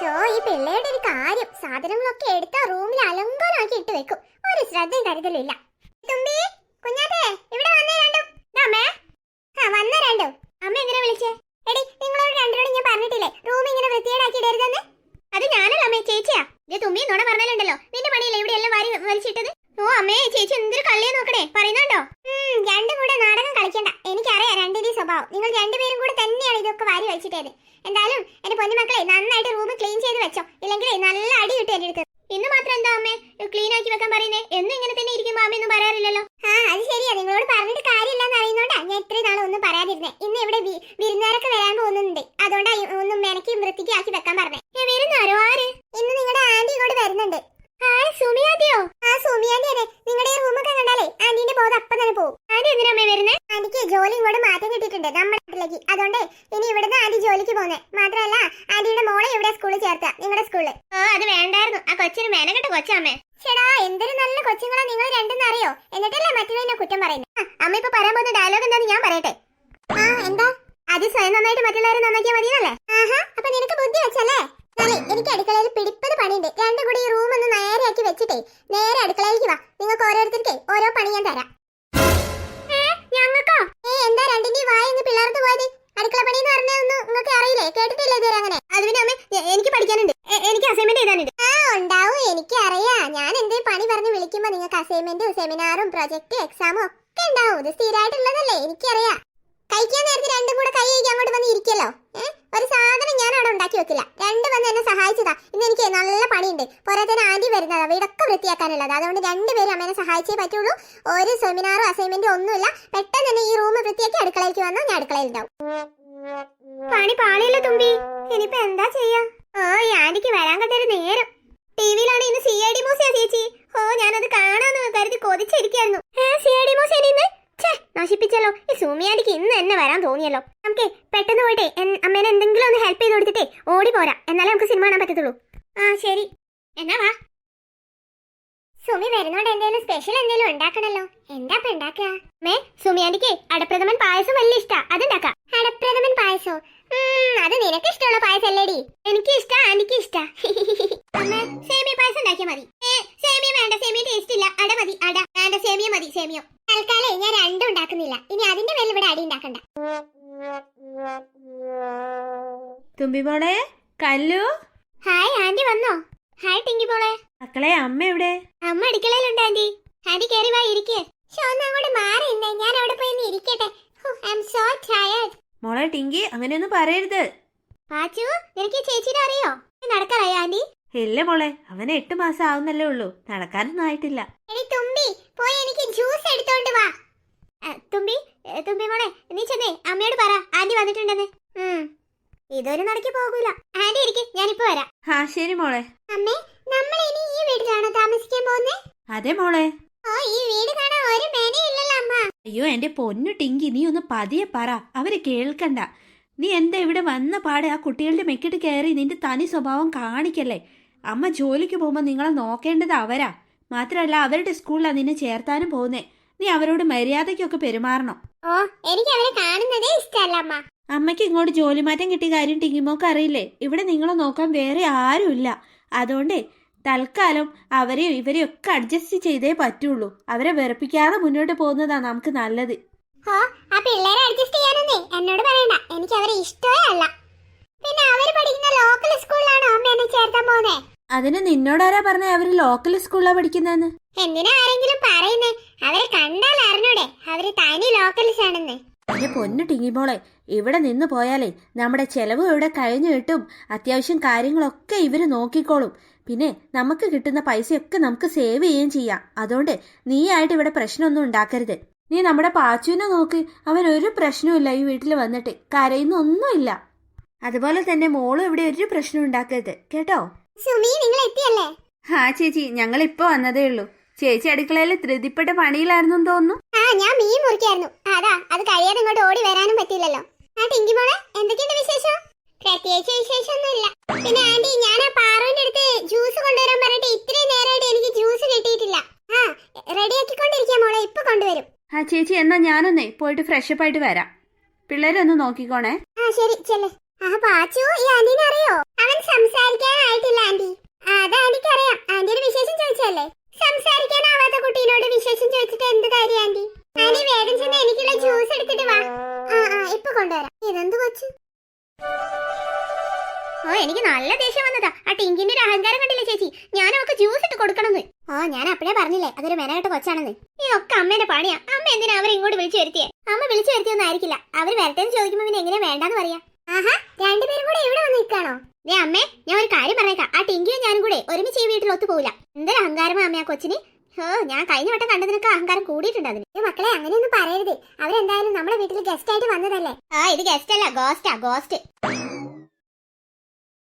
ഈ പിള്ളേരുടെ ഒരു കാര്യം, സാധനങ്ങളൊക്കെ എടുത്ത റൂമിൽ അലങ്കോലമാക്കി ഇട്ട് വെക്കും. ഒരു ശ്രദ്ധയും കരുതലില്ല. തുമ്പി, കുഞ്ഞാറ്റേ, ഇവിടെ വന്നേ രണ്ടും. അമ്മേ, വന്ന രണ്ടും. അമ്മ എങ്ങനെ വിളിച്ചേ? എടി, നിങ്ങളോട് രണ്ടോടും ഞാൻ പറഞ്ഞിട്ടില്ലേ റൂം ഇങ്ങനെ വൃത്തിയേടാക്കി ഇടരുതെന്ന്? അത് ഞാനല്ല അമ്മേ, ചേച്ചിയാ. ഇത് തുമ്പി എന്നോട് പറഞ്ഞാലുണ്ടല്ലോ, നിന്റെ പണിയില്ല ഇവിടെ എല്ലാം വാരി വലിച്ചിട്ടത്. ഓ അമ്മേ, ചേച്ചി എന്തൊരു കള്ളിയെ നോക്കണേ, പറയുന്നുണ്ടോ? രണ്ടും കൂടെ നാടകം കളിക്കണ്ട. എനിക്കറിയാം രണ്ടിന്റെ സ്വഭാവം. നിങ്ങൾ രണ്ടുപേരും കൂടെ തന്നെയാണ് ഇതൊക്കെ വാരി വലിച്ചിട്ടത്. എന്തായാലും എന്റെ പൊന്നുമക്കളെ, നന്നായിട്ട് റൂം ക്ലീൻ ചെയ്ത് വെച്ചോ, ഇല്ലെങ്കിൽ നല്ല അടി കിട്ടും എന്റെ അടുത്ത്. ഇന്ന് മാത്രം എന്താ അമ്മേ ക്ലീൻ ആക്കി വെക്കാൻ പറയുന്നേ? എന്നും ഇങ്ങനെ തന്നെ ഇരിക്കുമ്പോ അമ്മയൊന്നും പറയാറില്ലല്ലോ. അത് ശരിയാ, നിങ്ങളോട് പറഞ്ഞിട്ട് കാര്യമില്ലെന്ന് അറിയുന്നോണ്ടാ ഞാൻ ഇത്രയും നാളെ ഒന്നും പറയാതിരുന്നേ. ഇന്ന് ഇവിടെ വിരുന്നുകാരൊക്കെ വരാൻ പോകുന്നുണ്ട്, അതുകൊണ്ടാ ഒന്നും മെനക്കി വൃത്തിക്ക് ആക്കി വെക്കാൻ പറഞ്ഞേ. വരുന്നാരോ? ആര്? ഇന്ന് നിങ്ങളുടെ ആന്റി ഇങ്ങോട്ട് വരുന്നുണ്ട്. സുമിയാന്റിയോ? സുമിയാന്റിയാണ്. നിങ്ങളുടെ ഈ റൂമൊക്കെ കണ്ടാലേ ആന്റിന്റെ ബോധം അപ്പം തന്നെ പോകും. ആന്റി എന്തിനാ അമ്മേ വരുന്നേ? ആന്റിക്ക് ജോലി ഇങ്ങോട്ട് മാറ്റം കിട്ടിയിട്ടുണ്ട് നമ്മുടെ നാട്ടിലേക്ക്. അതുകൊണ്ട് ഇനി ഇവിടുന്ന് ആന്റി ജോലിക്ക് പോകുന്നേ. മാത്രമല്ല ആന്റിയുടെ മോളെ ഇവിടെ സ്കൂളിൽ ചേർത്താ, നിങ്ങളുടെ സ്കൂളിൽ. അത് വേണ്ടായിരുന്നു, ആ കൊച്ചിന് മേനകെട്ട കൊച്ചമ്മേ. ചേടാ, എന്തൊരു നല്ല കൊച്ചുങ്ങളാ നിങ്ങൾ രണ്ടെന്ന് അറിയോ? എന്നിട്ടല്ലേ മറ്റുള്ളതിനെ കുറ്റം പറയുന്നത്. അമ്മ ഇപ്പൊ പറയാൻ പോകുന്ന ഡയലോഗ് എന്താന്ന് ഞാൻ പറയട്ടെ. എന്താ? അത് സ്വയം നന്നായിട്ട് മറ്റുള്ളവരെ നന്നാക്കിയാൽ മതിയെന്നല്ലേ? അപ്പൊ നിനക്ക് ബുദ്ധി വെച്ചല്ലേ? എനിക്ക് അടുക്കളയിൽ പിടിപ്പത് പണിയുണ്ട്. രണ്ടും കൂടി ഈ റൂം ഒന്ന് നേരെയാക്കി വെച്ചിട്ടേ നേരെ അടുക്കളയിലേക്ക് വാ. നിങ്ങൾക്ക് ഓരോരുത്തർക്ക് ഓരോ പണി ഞാൻ തരാം. ഞങ്ങൾക്കോ? എന്താ രണ്ടിന്റെ വായെന്ന് പിള്ളേർക്ക് പോയത്? അടുക്കള പണി എന്ന് പറഞ്ഞാൽ ഒന്നും നിങ്ങൾക്ക് അറിയില്ലേ? കേട്ടിട്ടില്ലേ ഇതുവരെ അങ്ങനെ? അത് പിന്നെ അമ്മ, എനിക്ക് പഠിക്കാനുണ്ട്, എനിക്ക് അസൈൻമെന്റ് എഴുതാനുണ്ട്. ഉണ്ടാവും, എനിക്കറിയാം. ഞാൻ എന്തേ പണി പറഞ്ഞ് വിളിക്കുമ്പോ നിങ്ങൾക്ക് അസൈൻമെന്റും സെമിനാറും പ്രൊജക്ട് എക്സാമും ഒക്കെ ഉണ്ടാവും. ഇത് സ്ഥിരമായിട്ടുള്ളതല്ലേ, എനിക്കറിയാം. കഴിക്കാൻ നേരത്തെ രണ്ടും കൂടെ കൈ കഴിക്കാൻ അങ്ങോട്ട് വന്ന് ഇരിക്കല്ലോ. ഒരു സാധനം ഞാൻ അവിടെ ഉണ്ടാക്കി വെക്കില്ല. രണ്ടും വന്ന് എന്നെ സഹായിച്ചതാ. ഇന്ന് എനിക്ക് നല്ല പണിയുണ്ട്. പോരാത്തന്നെ ആന്റി വരുന്നതാ വീടൊക്കെ വൃത്തിയാക്കാനുള്ളത്. അതുകൊണ്ട് രണ്ടുപേരും അമ്മേനെ സഹായിച്ചേ പറ്റുള്ളൂ. ഒരു സെമിനാറും അസൈൻമെന്റും ഒന്നുമില്ല. പെട്ടെന്ന് തന്നെ ഈ റൂം വൃത്തിയാക്കി അടുക്കളയിലേക്ക് വന്നാൽ ഞാൻ അടുക്കളയിൽ ഉണ്ടാവും. പണി പാളിയല്ലോ തുമ്പി, ഇനിയിപ്പോ എന്താ ചെയ്യാ? ഈ ആന്റിക്ക് വരാൻ കണ്ടൊരു നേരം. ടിവിയിലാണ് ഇന്ന് CID മൂസിയാ ചേച്ചി. ഞാനത് കാണാന്ന് കരുതി കൊതിച്ചിരിക്കായിരുന്നു. CID മൂസി ഇന്ന് നശിപ്പിച്ചല്ലോ. ഈ സുമിയാന്റിക്ക് ഇന്ന് തന്നെ വരാൻ തോന്നിയല്ലോ. നമുക്ക് പെട്ടെന്ന് പോയിട്ടേ അമ്മേനെ എന്തെങ്കിലും ഒന്ന് ഹെൽപ്പ് ചെയ്ത് കൊടുത്തിട്ടേ ഓടി പോരാ, എന്നാലേ നമുക്ക് സിനിമ കാണാൻ പറ്റത്തുള്ളൂ. ശരി, എന്നാ വാ. സുമി വരുന്നോണ്ട് എന്തെങ്കിലും സ്പെഷ്യൽ എന്തെങ്കിലും ഉണ്ടാക്കണല്ലോ. എന്താ ഇപ്പൊ ഉണ്ടാക്കുക? സുമിയാന്റിക്ക് അടപ്രഥമൻ പായസം വലിയ ഇഷ്ടാ, അതുണ്ടാക്കാം. അടപ്രഥമൻ പായസോ? അത് നിനക്ക് ഇഷ്ടമുള്ള പായസല്ലേടി? എനിക്ക് ഇഷ്ടാ, എനിക്ക് ഇഷ്ടാ. സേമിയ പായസം ഉണ്ടാക്കിയാ മതി. സേമിയ വേണ്ട, സേമിയ ടേസ്റ്റ് ഇല്ല. അട മതി, അട വേണ്ട, സേമിയ മതി, സേമിയോ. തൽക്കാലേ ഞാൻ രണ്ടും ഉണ്ടാക്കുന്നില്ല. ഇനി അതിന്റെ മേലെ ഇവിടെ അടി ഉണ്ടാക്കണ്ട. തുമ്പി മോളെ, കല്ലു. ഹായ്, ആന്റി വന്നോ? ഹായ് ടിങ്കി മോളെ. മക്കളെ, അമ്മ എവിടെ? അമ്മ അടുക്കളയിലുണ്ട് ആന്റി. ആന്റി കേറി വാ, ഇരിക്കേ. അങ്ങോട്ട് മാറി ഇന്നേ, ഞാൻ അവിടെ പോയി ഇരിക്കട്ടെ. I am so tired. മോളെ ടിങ്കി, അങ്ങനെയൊന്നും പറയരുത്. പാച്ചു, നിനക്ക് ചേച്ചിനെ അറിയോ? നടക്കാറായോ ആന്റി? ഇല്ല മോളെ, അവന് 8 മാസം ആവുന്നല്ലേ ഉള്ളൂ, നടക്കാനൊന്നും ആയിട്ടില്ല. തുമ്പി, പോയി എനിക്ക് ജ്യൂസ് എടുത്തോണ്ട് വാ. തുമ്പി മോളെ, നീ ചെന്നേ അമ്മയോട് പറ ആന്റി വന്നിട്ടുണ്ടെന്ന്. ഇതൊരു നടക്കി പോകൂല. ആന്റി ഇരിക്കെ, ഞാനിപ്പോ വരാം. ശരി മോളെ. അമ്മേ, നമ്മൾ ഇനി ഈ വീട്ടിലാണോ താമസിക്കാൻ പോകുന്നേ? അതെ മോളെ. ഈ വീട് കാണാൻ ഒരു മേനയില്ലല്ലോ അമ്മ. അയ്യോ എന്റെ പൊന്നു ടിങ്കി, നീ ഒന്ന് പതിയെ പറ, അവര് കേൾക്കണ്ട. നീ എന്താ ഇവിടെ വന്ന പാടെ ആ കുട്ടികളുടെ മെക്കിട്ട് കയറി നിന്റെ തനി സ്വഭാവം കാണിക്കല്ലേ. അമ്മ ജോലിക്ക് പോകുമ്പോ നിങ്ങളെ നോക്കേണ്ടത് അവരാ. മാത്രമല്ല അവരുടെ സ്കൂളിലാണ് നിന്നെ ചേർത്താനും പോകുന്നേ. നീ അവരോട് മര്യാദയ്ക്കൊക്കെ പെരുമാറണം. എനിക്ക് അവരെ കാണുന്നതേ ഇഷ്ടമല്ല അമ്മ. അമ്മയ്ക്ക് ഇങ്ങോട്ട് ജോലി മാറ്റം കിട്ടിയ കാര്യം ടിങ്കിമോക്ക് അറിയില്ലേ? ഇവിടെ നിങ്ങളെ നോക്കാൻ വേറെ ആരുമില്ല. അതുകൊണ്ട് തൽക്കാലം അവരെയും ഇവരെയും ഒക്കെ അഡ്ജസ്റ്റ് ചെയ്തേ പറ്റുള്ളൂ. അവരെ വെറുപ്പിക്കാതെ മുന്നോട്ട് പോകുന്നതാ നമുക്ക് നല്ലത്. ആ പിള്ളേരെ അഡ്ജസ്റ്റ് ചെയ്യാനൊന്നേ എന്നോട് പറയണ്ട, എനിക്ക് അവരെ ഇഷ്ടമേ അല്ല. പിന്നെ അവര് പഠിക്കുന്ന ലോക്കൽ സ്കൂളിലാണോ അമ്മ എന്നെ ചേർത്താൻ പോകുന്നേ? അതിന് നിന്നോടാരാ പറഞ്ഞേ അവര് ലോക്കൽ സ്കൂളിലാ പഠിക്കുന്നതെന്ന്? എന്തിനാ ആരെങ്കിലും പറയുന്നേ? അവരെ കണ്ടാൽ അറിഞ്ഞൂടെ അവര് തനി ലോക്കൽസ് ആണെന്ന്? എന്റെ പൊന്നു ടിങ്ങിമോളെ, ഇവിടെ നിന്ന് പോയാലേ നമ്മുടെ ചെലവ് ഇവിടെ കഴിഞ്ഞു കിട്ടും. അത്യാവശ്യം കാര്യങ്ങളൊക്കെ ഇവര് നോക്കിക്കോളും. പിന്നെ നമുക്ക് കിട്ടുന്ന പൈസയൊക്കെ നമുക്ക് സേവ് ചെയ്യുകയും ചെയ്യാം. അതുകൊണ്ട് നീ ആയിട്ട് ഇവിടെ പ്രശ്നമൊന്നും ഉണ്ടാക്കരുത്. നീ നമ്മുടെ പാച്ചുവിനെ നോക്ക്, അവനൊരു പ്രശ്നമില്ല ഈ വീട്ടിൽ വന്നിട്ട്, കരയുന്നൊന്നുമില്ല. അതുപോലെ തന്നെ മോളും ഇവിടെ ഒരു പ്രശ്നം ഉണ്ടാക്കരുത് കേട്ടോ. സുമി, നിങ്ങൾ എത്തിയല്ലേ? ചേച്ചി, ഞങ്ങൾ ഇപ്പൊ വന്നതേ ഉള്ളൂ. ചേച്ചി അടുക്കളയിൽ ധൃതിപ്പെട്ട പണിയിലായിരുന്നു തോന്നുന്നു. ഞാൻ മീൻ മുറിക്കായിരുന്നു. അത് കഴിയാതെ ഇങ്ങോട്ട് ഓടി വരാനും പറ്റില്ലല്ലോ. ടിങ്കി മോളെ, എന്തൊക്കെയുണ്ട് വിശേഷം? പ്രത്യേകിച്ച് വിശേഷമൊന്നുമില്ല. പിന്നെ ആന്റി, ഞാൻ ആ പാറുവിന്റെ അടുത്ത് ജ്യൂസ് കൊണ്ടുവരാൻ പറഞ്ഞിട്ട് ഇത്രയും നേരമായിട്ട് എനിക്ക് ജ്യൂസ് കിട്ടിയിട്ടില്ല. റെഡിയാക്കിക്കൊണ്ടിരിക്കാം മോളെ, ഇപ്പൊ കൊണ്ടുവരും. ചേച്ചി, എന്നാ ഞാനൊന്നേ പോയിട്ട് ഫ്രഷപ്പ് ആയിട്ട് വരാം. പിള്ളേരെ ഒന്ന് നോക്കിക്കോണേ. ശരി, ചെല്ലേ. പാച്ചു, ഈ ആന്റീനെ അറിയോ? അവൻ സംസാരിക്കാൻ വിശേഷം ചോദിച്ചിട്ട് എന്ത് കാര്യം ആന്റി? ആന്റി വേഗം ചെന്ന് എനിക്കുള്ള ജ്യൂസ് എടുത്തിട്ട് വാ. ഇപ്പൊ കൊണ്ടുവരാം. ഇതെന്ത് കൊച്ചു? ഓ എനിക്ക് നല്ല ദേഷ്യം വന്നതാ. ആ ടിങ്കിന്റെ ഒരു അഹങ്കാരം കണ്ടില്ലേ ചേച്ചി? ഞാൻ അവക്ക് ജ്യൂസ് ഇട്ട് കൊടുക്കണമെന്ന്. ഞാൻ അപ്പഴേ പറഞ്ഞില്ലേ അതൊരു മെനകെട്ട കൊച്ചാണെന്ന്. ഇതൊക്കെ അമ്മേന്റെ പണിയാ. അമ്മ എന്തിനാ അവരെ ഇങ്ങോട്ട് വിളിച്ചു വരുത്തിയേ? അമ്മ വിളിച്ചു വരുത്തിയൊന്നും ആയിരിക്കില്ല. അവര് വരട്ടെന്ന് ചോദിക്കുമ്പോ പിന്നെ എങ്ങനെ വേണ്ടാന്ന് പറയാ? രണ്ടുപേരും കൂടെ ഇവിടെ വന്ന് നിൽക്കാണോ? അമ്മേ ഞാൻ ഒരു കാര്യം പറഞ്ഞേക്കാം. ആ ടിങ്കിയും ഞാനും കൂടെ ഒരുമിച്ച് ഈ വീട്ടിൽ ഒത്തുപോകില്ല. എന്തൊരു അഹങ്കാരമാ അമ്മ ആ കൊച്ചിന്. ഞാൻ കഴിഞ്ഞ വട്ടം കണ്ടതിനൊക്കെ അഹങ്കാരം കൂടിയിട്ടുണ്ട് അതിന്. മക്കളെ അങ്ങനെയൊന്നും പറയരുത്. അവരെന്തായാലും നമ്മുടെ വീട്ടിൽ ഗസ്റ്റ് ആയിട്ട് വന്നതല്ലേ. ഇത് ഗസ്റ്റ് അല്ല, ഗോസ്റ്റാ, ഗോസ്റ്റ്.